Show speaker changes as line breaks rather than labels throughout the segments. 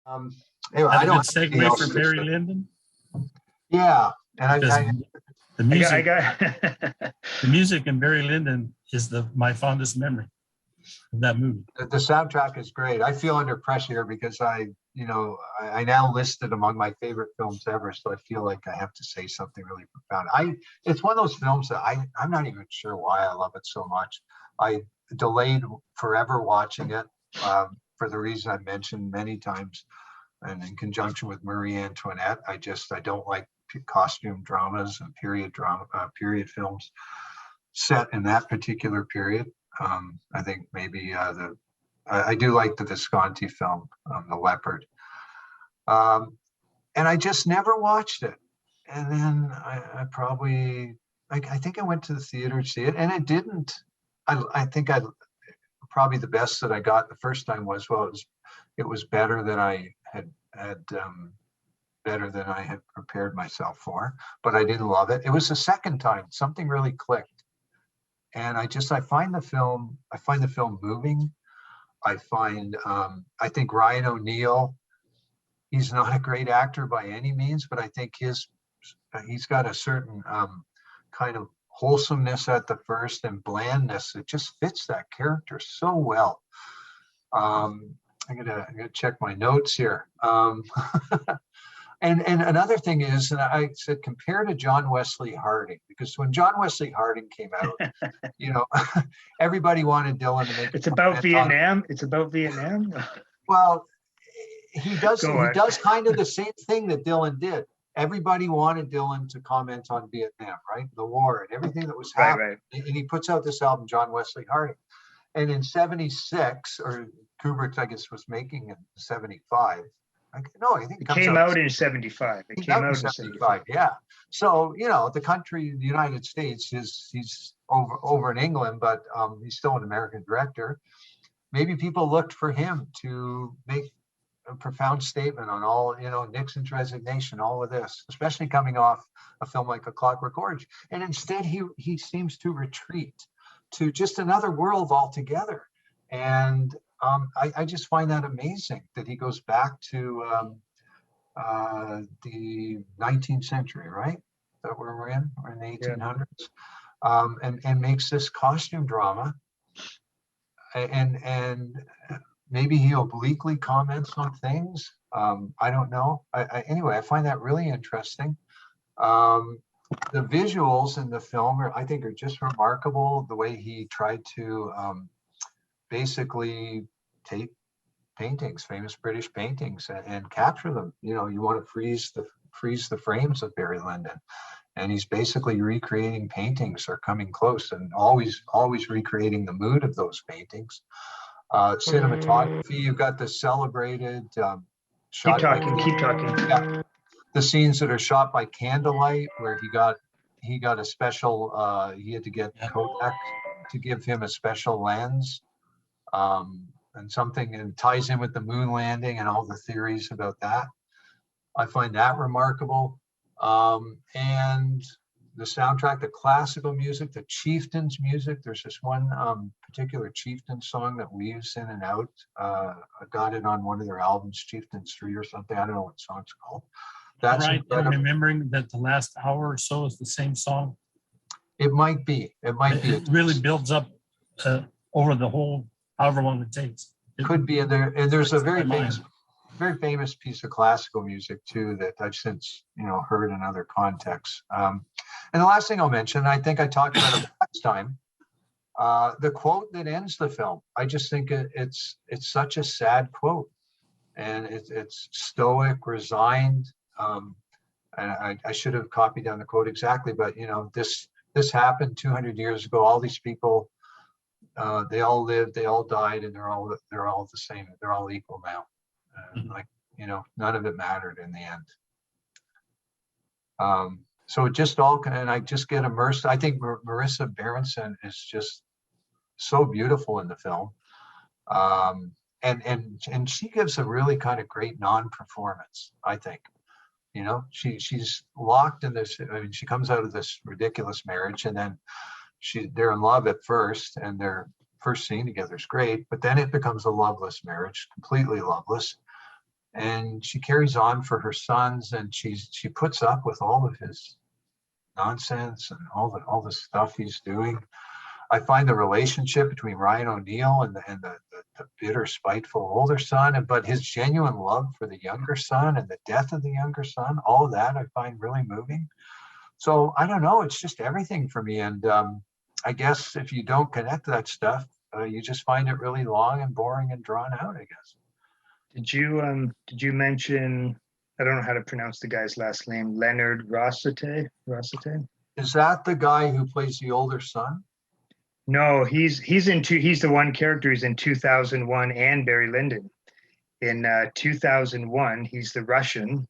Um, anyway,
That's
I
a
don't
good
have anything
segue
else
for
to
Barry
say.
Lyndon,
Yeah, and
because the
I
music,
got.
the music in Barry Lyndon is my fondest memory of that movie.
the soundtrack is great. I feel under pressure here because I now listed among my favorite films ever, so I feel like I have to say something really profound. It's one of those films that I'm not even sure why I love it so much. I delayed forever watching it for the reason I mentioned many times, and in conjunction with Marie Antoinette. I don't like costume dramas and period films set in that particular period. I think maybe I do like the Visconti film, The Leopard, and I just never watched it. And then I think I went to the theater to see it, and it didn't. I think I probably the best that I got the first time was, well, it was better than I had better than I had prepared myself for, but I didn't love it. It was the second time something really clicked, and I find the film moving. I think Ryan O'Neal, he's not a great actor by any means, but I think he's got a certain kind of wholesomeness at the first and blandness. It just fits that character so well. I'm gonna check my notes here. And another thing is, and I said, compare to John Wesley Harding, because when John Wesley Harding came out, everybody wanted Dylan to make.
It's about Vietnam. It's about Vietnam.
Well, he does
Go on.
kind of the same thing that Dylan did. Everybody wanted Dylan to comment on Vietnam, right? The war and everything that was happening.
Right.
And he puts out this album, John Wesley Harding. And in 76, or Kubrick, I guess, was making in 75. I think
It came out in 75. It came out in 75.
Yeah. So, the country, the United States, he's over in England, but he's still an American director. Maybe people looked for him to make a profound statement on all, Nixon's resignation, all of this, especially coming off a film like A Clockwork Orange. And instead, he seems to retreat to just another world altogether. And I just find that amazing that he goes back to the 19th century, right? That we're in the 1800s, and makes this costume drama. And maybe he obliquely comments on things. I don't know. Anyway, I find that really interesting. The visuals in the film I think are just remarkable. The way he tried to basically take paintings, famous British paintings, and capture them. You want to freeze the frames of Barry Lyndon, and he's basically recreating paintings or coming close, and always recreating the mood of those paintings. Cinematography, you've got the celebrated
Keep talking.
Yeah, the scenes that are shot by candlelight, where he got a special. He had to get Kodak to give him a special lens, and ties in with the moon landing and all the theories about that. I find that remarkable. And the soundtrack, the classical music, the chieftains music. There's this one particular chieftain song that weaves in and out. I got it on one of their albums, Chieftains 3 or something. I don't know what the song's called. That's
right.
incredible.
Remembering that the last hour or so is the same song.
It might be.
It really builds up over the whole, however long it takes.
Could be in there. And there's a very famous piece of classical music too that I've since heard in other contexts. And the last thing I'll mention, I think I talked about it last time, the quote that ends the film. I just think it's such a sad quote, and it's stoic, resigned. And I should have copied down the quote exactly, but this happened 200 years ago. All these people, they all lived, they all died, and they're all the same. They're all equal now. None of it mattered in the end. So it just all and I just get immersed. I think Marissa Berenson is just so beautiful in the film. And she gives a really kind of great non-performance, I think. She's locked in this. I mean, she comes out of this ridiculous marriage, and then they're in love at first, and their first scene together is great, but then it becomes a loveless marriage, completely loveless. and she carries on for her sons, and she puts up with all of his nonsense and all the stuff he's doing. I find the relationship between Ryan O'Neal and the bitter, spiteful older son, but his genuine love for the younger son and the death of the younger son, all of that I find really moving. So I don't know, it's just everything for me. And I guess if you don't connect to that stuff, you just find it really long and boring and drawn out, I guess.
Did you mention, I don't know how to pronounce the guy's last name, Leonard Rossiter?
Is that the guy who plays the older son?
No, he's the one character who's in 2001 and Barry Lyndon. In 2001, he's the Russian.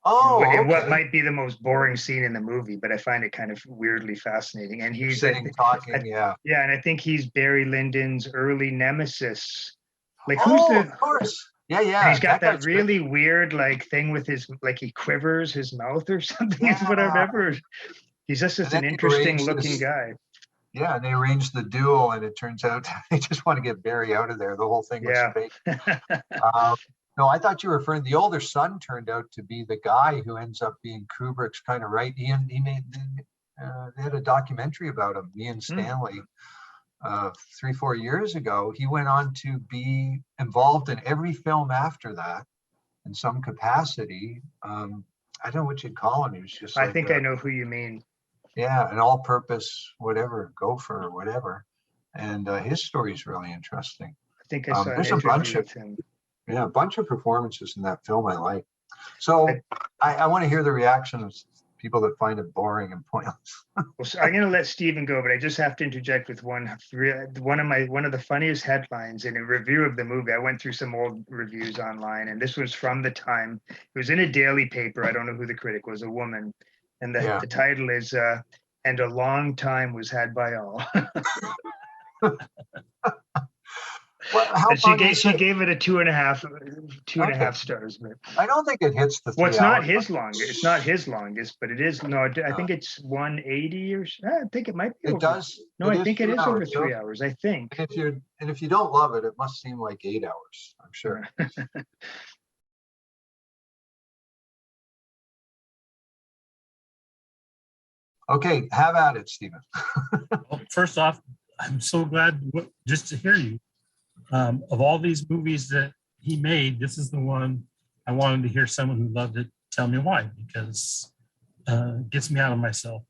Oh,
And what
okay.
might be the most boring scene in the movie, but I find it kind of weirdly fascinating. And he's
sitting talking, yeah.
Yeah, and I think he's Barry Lyndon's early nemesis. Like
Of course. Yeah, yeah.
And he's got that
guy's
really weird like thing with his, like he quivers his mouth or something. Is what I remember. He's just an interesting looking guy.
Yeah, and they arranged the duel, and it turns out they just want to get Barry out of there. The whole thing was fake. No, I thought you were referring. The older son turned out to be the guy who ends up being Kubrick's kind of right. He made they had a documentary about him. Me and Stanley, 3-4 years ago. He went on to be involved in every film after that, in some capacity. I don't know what you'd call him. He was just.
I think I know who you mean.
Yeah, an all-purpose whatever, gopher or whatever, and his story is really interesting.
I think I saw
there's a bunch of him. Yeah, a bunch of performances in that film I like. So I want to hear the reaction of people that find it boring and pointless.
Well, so I'm going to let Stephen go, but I just have to interject with one of the funniest headlines in a review of the movie. I went through some old reviews online, and this was from the time. It was in a daily paper. I don't know who the critic was, a woman. And the title is, and a long time was had by all. She gave it a 2.5 stars. But
I don't think it hits the 3
well, it's not
hours.
his longest. It's not his longest, but it is. No, I think it's 180 or I think it might be.
It does.
No, I think it is over 3 hours. I think.
And if you don't love it, it must seem like 8 hours. I'm sure. Okay, have at it, Stephen.
Well, first off, I'm so glad just to hear you. Of all these movies that he made, this is the one I wanted to hear someone who loved it tell me why, because it gets me out of myself.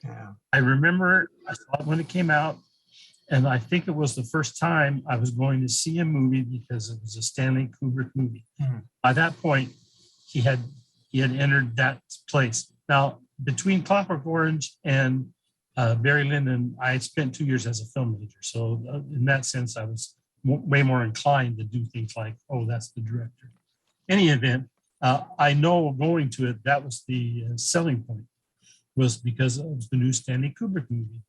Yeah.
I remember I saw it when it came out, and I think it was the first time I was going to see a movie because it was a Stanley Kubrick movie. Mm-hmm. By that point, he had entered that place. Now, between Clockwork Orange and Barry Lyndon, I spent 2 years as a film major. So in that sense, I was way more inclined to do things like, oh, that's the director. Any event, I know going to it, that was the selling point, was because it was the new Stanley Kubrick movie.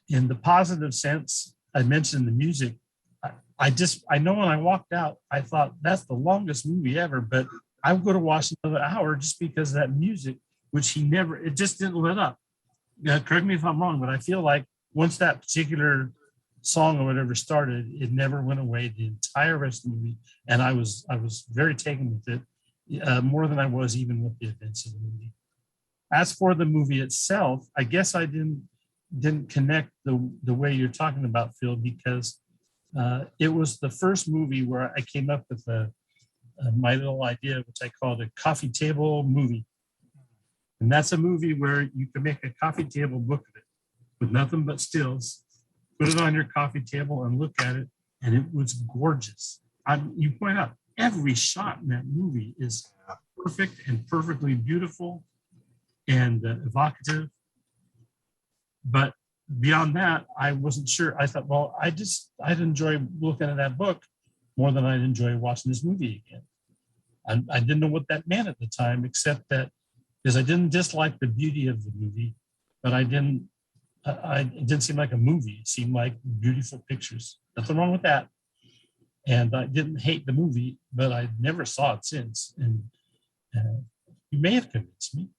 In the positive sense, I mentioned the music. I know when I walked out, I thought that's the longest movie ever, but I'm going to watch another hour just because of that music, which it just didn't let up. Correct me if I'm wrong, but I feel like once that particular song or whatever started, it never went away the entire rest of the movie. And I was very taken with it, more than I was even with the events of the movie. As for the movie itself, I guess I didn't connect the way you're talking about, Phil, because it was the first movie where I came up with my little idea, which I called a coffee table movie. And that's a movie where you can make a coffee table book of it with nothing but stills, put it on your coffee table and look at it, and it was gorgeous. You point out every shot in that movie is perfect and perfectly beautiful and evocative. But beyond that, I wasn't sure. I thought, well, I'd enjoy looking at that book more than I'd enjoy watching this movie again. I didn't know what that meant at the time, except that because I didn't dislike the beauty of the movie, but it didn't seem like a movie. It seemed like beautiful pictures. Nothing wrong with that. And I didn't hate the movie, but I never saw it since. And you may have convinced me,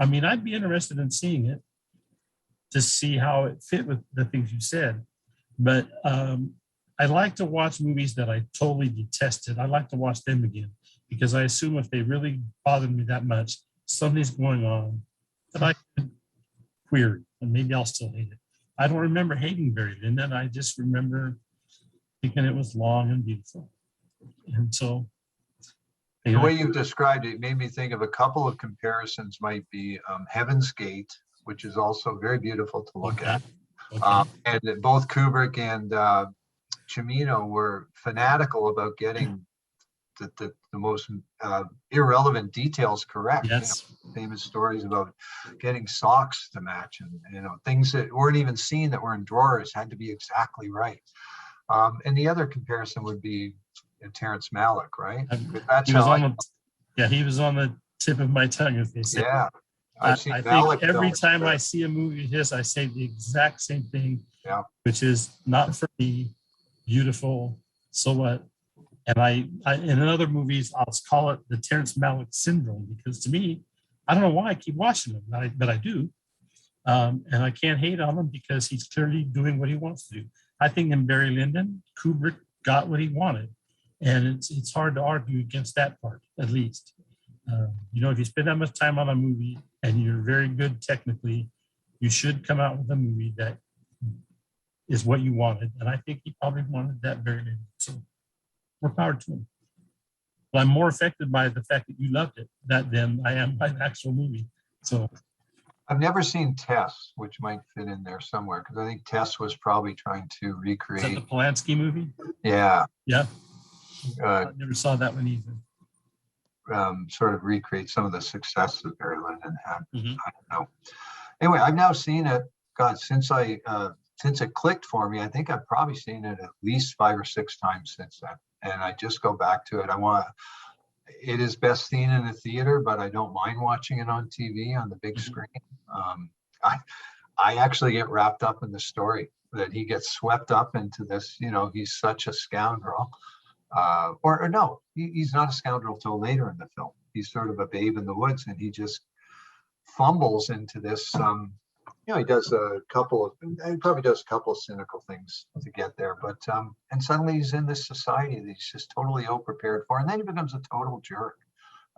I mean, I'd be interested in seeing it to see how it fit with the things you said. But I like to watch movies that I totally detested. I like to watch them again because I assume if they really bothered me that much, something's going on that I could query, and maybe I'll still hate it. I don't remember hating Barry Lyndon. I just remember thinking it was long and beautiful. And so
The way you've described it made me think of a couple of comparisons. Might be Heaven's Gate, which is also very beautiful to look at. And both Kubrick and Cimino were fanatical about getting the most irrelevant details correct.
Yes.
Famous stories about getting socks to match, and things that weren't even seen that were in drawers had to be exactly right. And the other comparison would be Terrence Malick, right? That's
He was
how
he was on the tip of my tongue, as they say.
Yeah.
I
Malick
think every
films
time I see a movie of his, I say the exact same thing, which is not for me, beautiful, so what? And I in other movies, I'll call it the Terrence Malick syndrome, because to me, I don't know why I keep watching him, but I do. And I can't hate on him because he's clearly doing what he wants to do. I think in Barry Lyndon, Kubrick got what he wanted. And it's hard to argue against that part, at least. If you spend that much time on a movie and you're very good technically, you should come out with a movie that is what you wanted. And I think he probably wanted that Barry Lyndon. So more power to him. But I'm more affected by the fact that you loved it than I am by the actual movie. So
I've never seen Tess, which might fit in there somewhere, because I think Tess was probably trying to recreate.
Is that the Polanski movie?
Yeah.
Yeah. I never saw that one either.
Sort of recreate some of the success that Barry Lyndon had.
Mhm.
I don't know. Anyway, I've now seen it. God, since it clicked for me, I think I've probably seen it at least 5 or 6 times since then. And I just go back to it. It is best seen in a theater, but I don't mind watching it on TV on the big screen. I actually get wrapped up in the story that he gets swept up into this. He's such a scoundrel. Or no, he's not a scoundrel till later in the film. He's sort of a babe in the woods, and he just fumbles into this. He does he probably does a couple of cynical things to get there, but and suddenly he's in this society that he's just totally ill prepared for, and then he becomes a total jerk.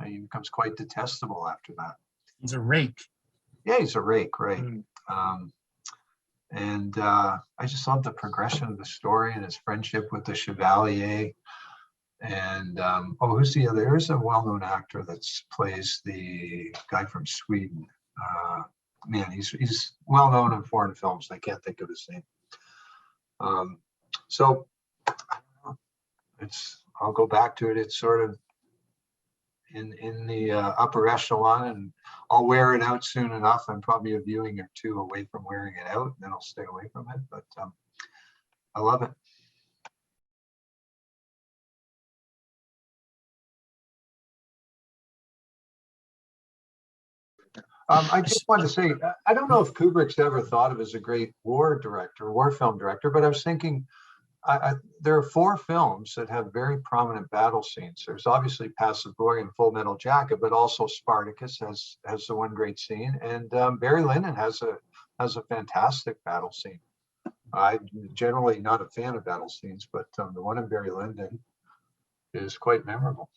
He becomes quite detestable after that.
He's a rake.
Yeah, he's a rake, right? And I just love the progression of the story and his friendship with the Chevalier. And who's the other? There's a well-known actor that plays the guy from Sweden. Man, he's well-known in foreign films. I can't think of his name. So I'll go back to it. It's sort of in the upper echelon, and I'll wear it out soon enough. I'm probably a viewing or two away from wearing it out, and then I'll stay away from it. But I love it. I just wanted to say, I don't know if Kubrick's ever thought of as a great war film director, but I was thinking, there are 4 films that have very prominent battle scenes. There's obviously Passive Glory and Full Metal Jacket, but also Spartacus has the one great scene, and Barry Lyndon has a fantastic battle scene. I'm generally not a fan of battle scenes, but the one in Barry Lyndon is quite memorable.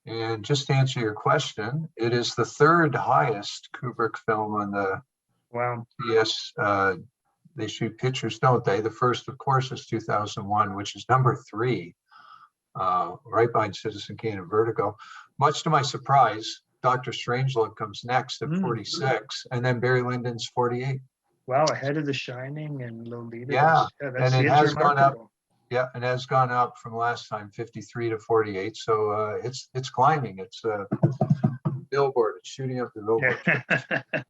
And just to answer your question, it is the 3rd highest Kubrick film on the PS. They shoot pictures, don't they? The first, of course, is 2001, which is number 3, right behind Citizen Kane and Vertigo. Much to my surprise, Dr. Strangelove comes next at 46, and then Barry Lyndon's 48.
Wow, ahead of The Shining and Lolita.
Yeah, and it has gone up.
Remarkable.
Yeah, and has gone up from last time, 53 to 48. So it's climbing. It's a billboard. It's shooting up the billboard.